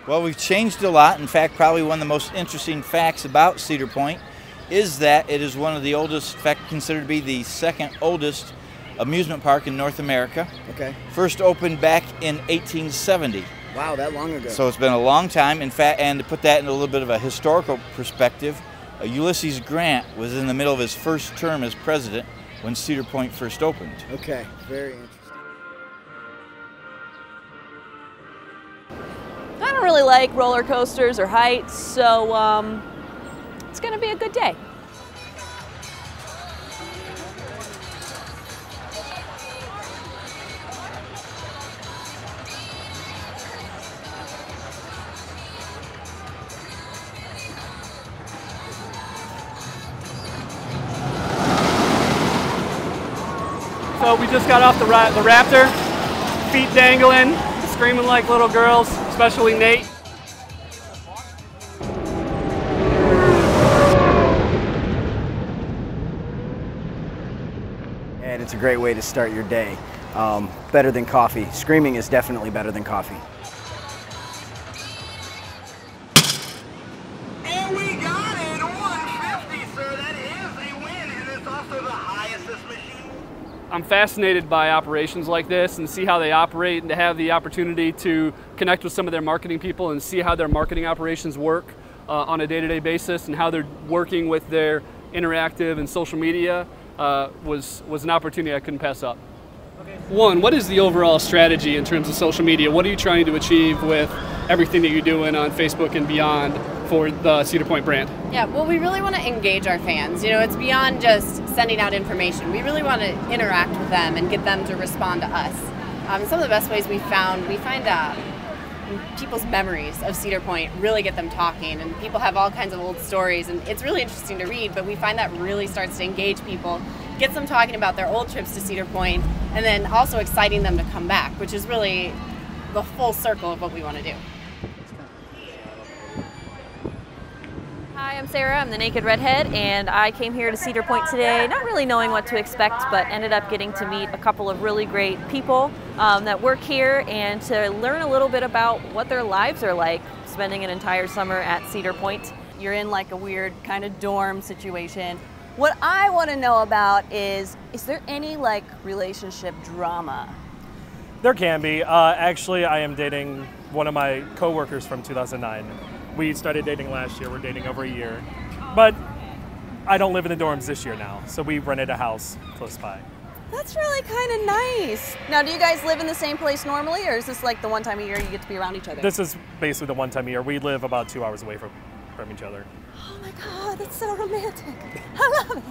Well, we've changed a lot. In fact, probably one of the most interesting facts about Cedar Point is that it is one of the oldest, in fact, considered to be the second oldest amusement park in North America. Okay. First opened back in 1870. Wow, that long ago. So it's been a long time. In fact, and to put that in a little bit of a historical perspective, Ulysses Grant was in the middle of his first term as president when Cedar Point first opened. Okay, very interesting. I don't really like roller coasters or heights, so it's going to be a good day. So we just got off the Raptor, feet dangling, screaming like little girls, especially Nate. And it's a great way to start your day. Better than coffee. Screaming is definitely better than coffee. And we got it! 150, sir! That is a win, and it's also the highest this machine. I'm fascinated by operations like this and see how they operate, and to have the opportunity to connect with some of their marketing people and see how their marketing operations work on a day-to-day basis and how they're working with their interactive and social media was an opportunity I couldn't pass up. One, what is the overall strategy in terms of social media? What are you trying to achieve with everything that you're doing on Facebook and beyond for the Cedar Point brand? Yeah, well, we really want to engage our fans. You know, it's beyond just sending out information. We really want to interact with them and get them to respond to us. Some of the best ways we find people's memories of Cedar Point really get them talking, and people have all kinds of old stories, and it's really interesting to read, but we find that really starts to engage people, gets them talking about their old trips to Cedar Point, and then also exciting them to come back, which is really the full circle of what we want to do. Hi, I'm Sarah. I'm the Naked Redhead, and I came here to Cedar Point today not really knowing what to expect, but ended up getting to meet a couple of really great people that work here and to learn a little bit about what their lives are like spending an entire summer at Cedar Point. You're in like a weird kind of dorm situation. What I want to know about is there any like relationship drama? There can be. Actually, I am dating one of my co-workers from 2009. We started dating last year. We're dating over a year. But I don't live in the dorms this year now, so we rented a house close by. That's really kind of nice. Now, do you guys live in the same place normally, or is this like the one time a year you get to be around each other? This is basically the one time a year. We live about 2 hours away from each other. Oh my God, that's so romantic. I love it.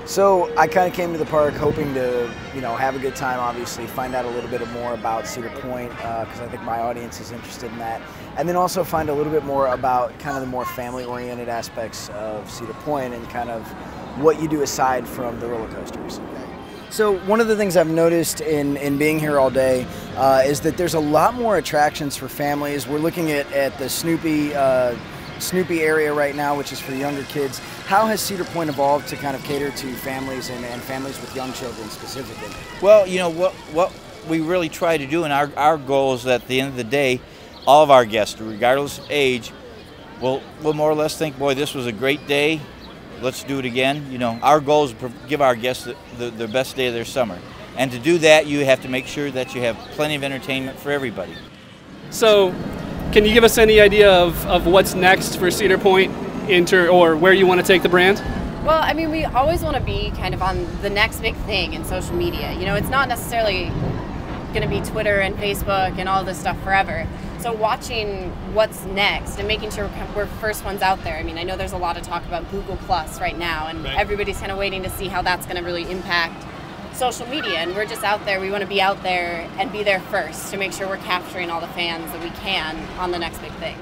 So I kind of came to the park hoping to, have a good time, obviously, find out a little bit more about Cedar Point, because I think my audience is interested in that. And then also find a little bit more about kind of the more family-oriented aspects of Cedar Point and kind of what you do aside from the roller coasters. So one of the things I've noticed in being here all day is that there's a lot more attractions for families. We're looking at the Snoopy area right now, which is for younger kids. How has Cedar Point evolved to kind of cater to families and families with young children specifically? Well, what we really try to do, and our goal is that at the end of the day, all of our guests, regardless of age, will more or less think, boy, this was a great day, let's do it again. Our goal is to give our guests the best day of their summer. And to do that, you have to make sure that you have plenty of entertainment for everybody. So, can you give us any idea of what's next for Cedar Point or where you want to take the brand? Well, I mean, we always want to be kind of on the next big thing in social media. It's not necessarily going to be Twitter and Facebook and all this stuff forever. So watching what's next and making sure we're first ones out there. I mean, I know there's a lot of talk about Google Plus right now, and everybody's kind of waiting to see how that's going to really impact social media, and we're just out there. We want to be out there and be there first to make sure we're capturing all the fans that we can on the next big thing.